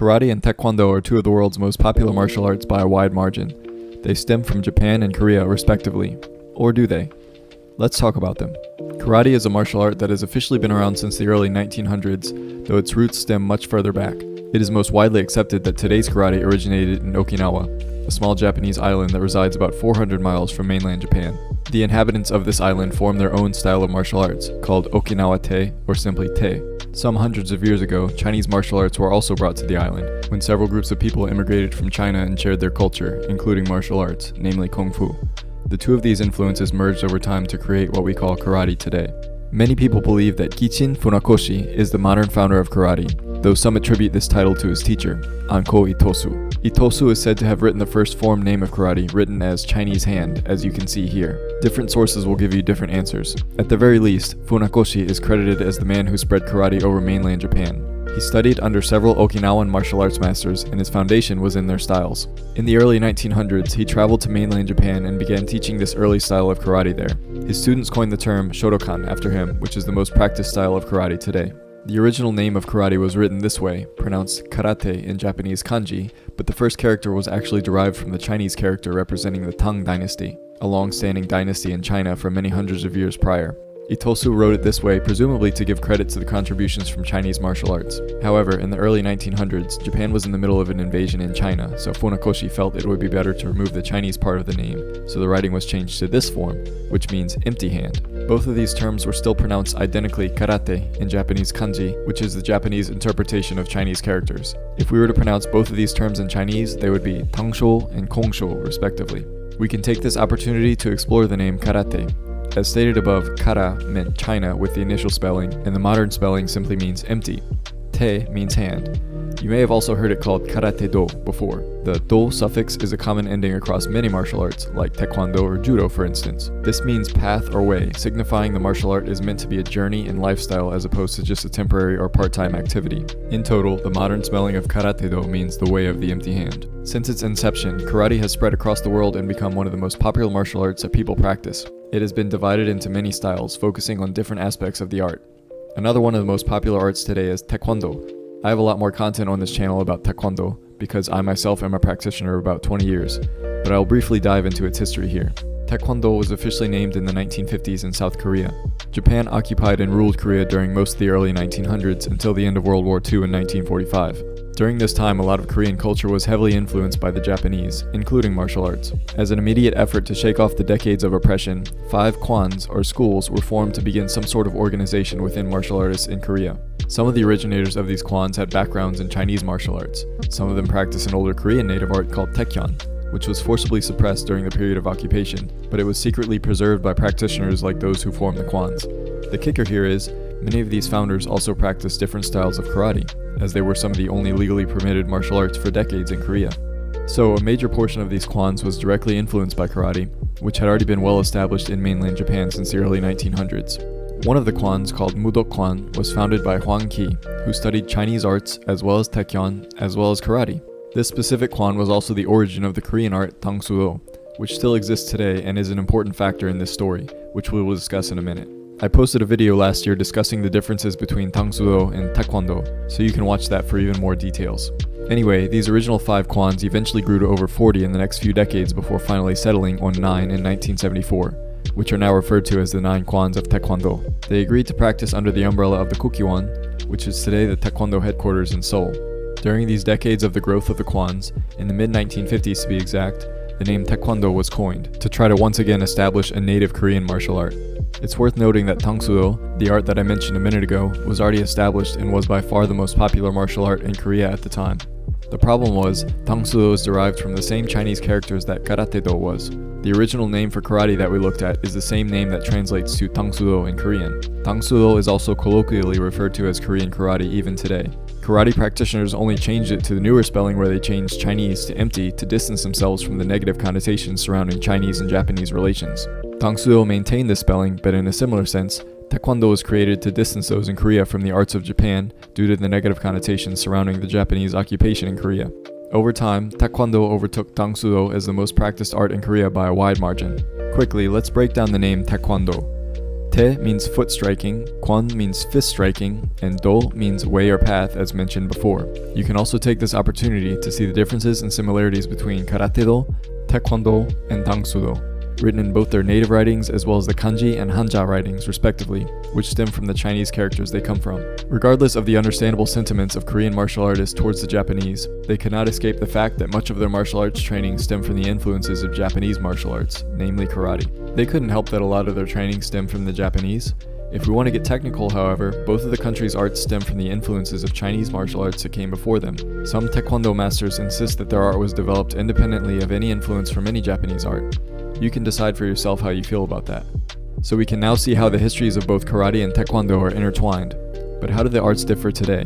Karate and Taekwondo are two of the world's most popular martial arts by a wide margin. They stem from Japan and Korea respectively. Or do they? Let's talk about them. Karate is a martial art that has officially been around since the early 1900s, though its roots stem much further back. It is most widely accepted that today's karate originated in Okinawa, a small Japanese island that resides about 400 miles from mainland Japan. The inhabitants of this island form their own style of martial arts, called Okinawa Te, or simply Te. Some hundreds of years ago, Chinese martial arts were also brought to the island, when several groups of people immigrated from China and shared their culture, including martial arts, namely Kung Fu. The two of these influences merged over time to create what we call karate today. Many people believe that Gichin Funakoshi is the modern founder of karate, though some attribute this title to his teacher, Anko Itosu. Itosu is said to have written the first form name of karate, written as Chinese hand, as you can see here. Different sources will give you different answers. At the very least, Funakoshi is credited as the man who spread karate over mainland Japan. He studied under several Okinawan martial arts masters, and his foundation was in their styles. In the early 1900s, he traveled to mainland Japan and began teaching this early style of karate there. His students coined the term Shotokan after him, which is the most practiced style of karate today. The original name of karate was written this way, pronounced karate in Japanese kanji, but the first character was actually derived from the Chinese character representing the Tang dynasty, a long-standing dynasty in China for many hundreds of years prior. Itosu wrote it this way presumably to give credit to the contributions from Chinese martial arts. However, in the early 1900s, Japan was in the middle of an invasion in China, so Funakoshi felt it would be better to remove the Chinese part of the name, so the writing was changed to this form, which means empty hand. Both of these terms were still pronounced identically karate in Japanese kanji, which is the Japanese interpretation of Chinese characters. If we were to pronounce both of these terms in Chinese, they would be tangsho and kongsho respectively. We can take this opportunity to explore the name karate. As stated above, kara meant China with the initial spelling, and the modern spelling simply means empty. Te means hand. You may have also heard it called karate-do before. The do suffix is a common ending across many martial arts, like Taekwondo or Judo for instance. This means path or way, signifying the martial art is meant to be a journey and lifestyle as opposed to just a temporary or part-time activity. In total, the modern spelling of karate-do means the way of the empty hand. Since its inception, karate has spread across the world and become one of the most popular martial arts that people practice. It has been divided into many styles, focusing on different aspects of the art. Another one of the most popular arts today is Taekwondo. I have a lot more content on this channel about Taekwondo, because I myself am a practitioner of about 20 years, but I'll briefly dive into its history here. Taekwondo was officially named in the 1950s in South Korea. Japan occupied and ruled Korea during most of the early 1900s until the end of World War II in 1945. During this time, a lot of Korean culture was heavily influenced by the Japanese, including martial arts. As an immediate effort to shake off the decades of oppression, 5 kwans, or schools, were formed to begin some sort of organization within martial artists in Korea. Some of the originators of these kwans had backgrounds in Chinese martial arts. Some of them practiced an older Korean native art called Taekyon, which was forcibly suppressed during the period of occupation, but it was secretly preserved by practitioners like those who formed the kwans. The kicker here is, many of these founders also practiced different styles of karate, as they were some of the only legally permitted martial arts for decades in Korea. So a major portion of these kwans was directly influenced by karate, which had already been well established in mainland Japan since the early 1900s. One of the kwans, called Mudok Kwan, was founded by Hwang Ki, who studied Chinese arts as well as Taekyon, as well as karate. This specific kwan was also the origin of the Korean art Tangsudo, which still exists today and is an important factor in this story, which we will discuss in a minute. I posted a video last year discussing the differences between Tangsudo and Taekwondo, so you can watch that for even more details. Anyway, these original 5 kwans eventually grew to over 40 in the next few decades before finally settling on 9 in 1974, which are now referred to as the 9 kwans of Taekwondo. They agreed to practice under the umbrella of the Kukiwon, which is today the Taekwondo headquarters in Seoul. During these decades of the growth of the kwans, in the mid-1950s to be exact, the name Taekwondo was coined, to try to once again establish a native Korean martial art. It's worth noting that Tangsudo, the art that I mentioned a minute ago, was already established and was by far the most popular martial art in Korea at the time. The problem was, Tangsudo is derived from the same Chinese characters that Karate-do was. The original name for karate that we looked at is the same name that translates to Tangsudo in Korean. Tangsudo is also colloquially referred to as Korean karate even today. Karate practitioners only changed it to the newer spelling where they changed Chinese to empty to distance themselves from the negative connotations surrounding Chinese and Japanese relations. Tangsudo maintained this spelling, but in a similar sense, Taekwondo was created to distance those in Korea from the arts of Japan due to the negative connotations surrounding the Japanese occupation in Korea. Over time, Taekwondo overtook Tangsudo as the most practiced art in Korea by a wide margin. Quickly, let's break down the name Taekwondo. Te means foot striking, Kwon means fist striking, and Do means way or path as mentioned before. You can also take this opportunity to see the differences and similarities between Karate-Do, Taekwondo, and Dangsudo, written in both their native writings as well as the kanji and hanja writings respectively, which stem from the Chinese characters they come from. Regardless of the understandable sentiments of Korean martial artists towards the Japanese, they cannot escape the fact that much of their martial arts training stem from the influences of Japanese martial arts, namely karate. They couldn't help that a lot of their training stemmed from the Japanese. If we want to get technical, however, both of the countries' arts stem from the influences of Chinese martial arts that came before them. Some Taekwondo masters insist that their art was developed independently of any influence from any Japanese art. You can decide for yourself how you feel about that. So we can now see how the histories of both karate and Taekwondo are intertwined. But how do the arts differ today?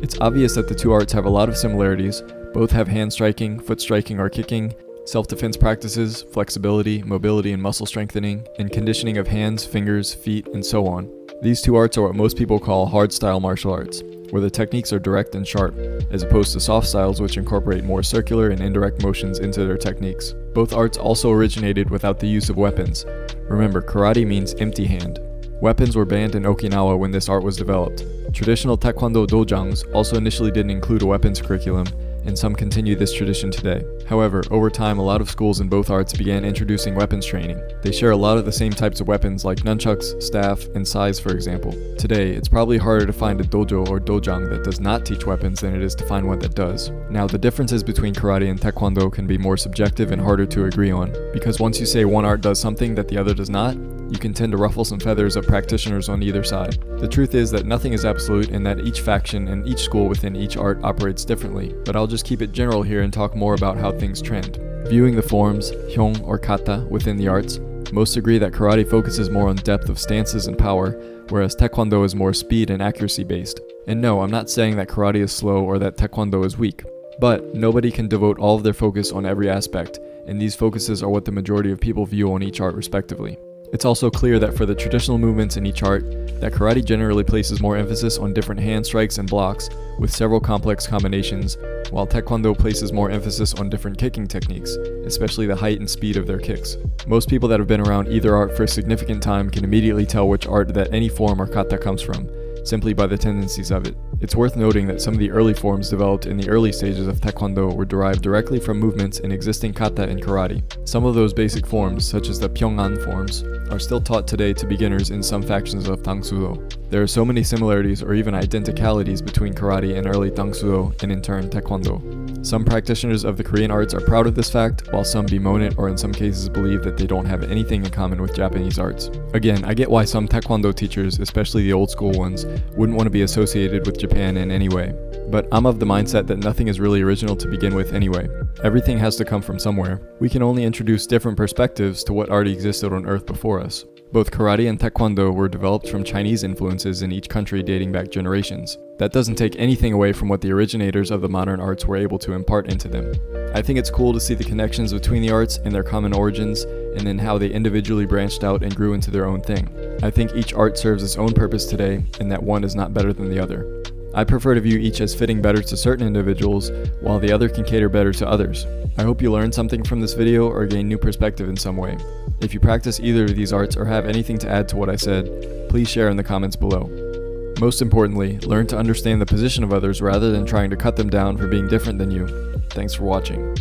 It's obvious that the two arts have a lot of similarities. Both have hand striking, foot striking or kicking, self-defense practices, flexibility, mobility and muscle strengthening, and conditioning of hands, fingers, feet, and so on. These two arts are what most people call hard-style martial arts, where the techniques are direct and sharp, as opposed to soft styles which incorporate more circular and indirect motions into their techniques. Both arts also originated without the use of weapons. Remember, karate means empty hand. Weapons were banned in Okinawa when this art was developed. Traditional Taekwondo dojangs also initially didn't include a weapons curriculum, and some continue this tradition today. However, over time, a lot of schools in both arts began introducing weapons training. They share a lot of the same types of weapons like nunchucks, staff, and sais, for example. Today, it's probably harder to find a dojo or dojang that does not teach weapons than it is to find one that does. Now, the differences between karate and taekwondo can be more subjective and harder to agree on, because once you say one art does something that the other does not, you can tend to ruffle some feathers of practitioners on either side. The truth is that nothing is absolute and that each faction and each school within each art operates differently, but I'll just keep it general here and talk more about how things trend. Viewing the forms, hyong or kata, within the arts, most agree that karate focuses more on depth of stances and power, whereas taekwondo is more speed and accuracy based. And no, I'm not saying that karate is slow or that taekwondo is weak, but nobody can devote all of their focus on every aspect, and these focuses are what the majority of people view on each art respectively. It's also clear that for the traditional movements in each art, that karate generally places more emphasis on different hand strikes and blocks with several complex combinations, while taekwondo places more emphasis on different kicking techniques, especially the height and speed of their kicks. Most people that have been around either art for a significant time can immediately tell which art that any form or kata comes from, simply by the tendencies of it. It's worth noting that some of the early forms developed in the early stages of taekwondo were derived directly from movements in existing kata and karate. Some of those basic forms, such as the Pyongan forms, are still taught today to beginners in some factions of Dangsudo. There are so many similarities or even identicalities between karate and early Dangsudo and in turn taekwondo. Some practitioners of the Korean arts are proud of this fact, while some bemoan it or in some cases believe that they don't have anything in common with Japanese arts. Again, I get why some taekwondo teachers, especially the old school ones, wouldn't want to be associated with Japan in any way. But I'm of the mindset that nothing is really original to begin with anyway. Everything has to come from somewhere. We can only introduce different perspectives to what already existed on Earth before us. Both karate and taekwondo were developed from Chinese influences in each country dating back generations. That doesn't take anything away from what the originators of the modern arts were able to impart into them. I think it's cool to see the connections between the arts and their common origins, and then how they individually branched out and grew into their own thing. I think each art serves its own purpose today, and that one is not better than the other. I prefer to view each as fitting better to certain individuals, while the other can cater better to others. I hope you learned something from this video or gain new perspective in some way. If you practice either of these arts or have anything to add to what I said, please share in the comments below. Most importantly, learn to understand the position of others rather than trying to cut them down for being different than you. Thanks for watching.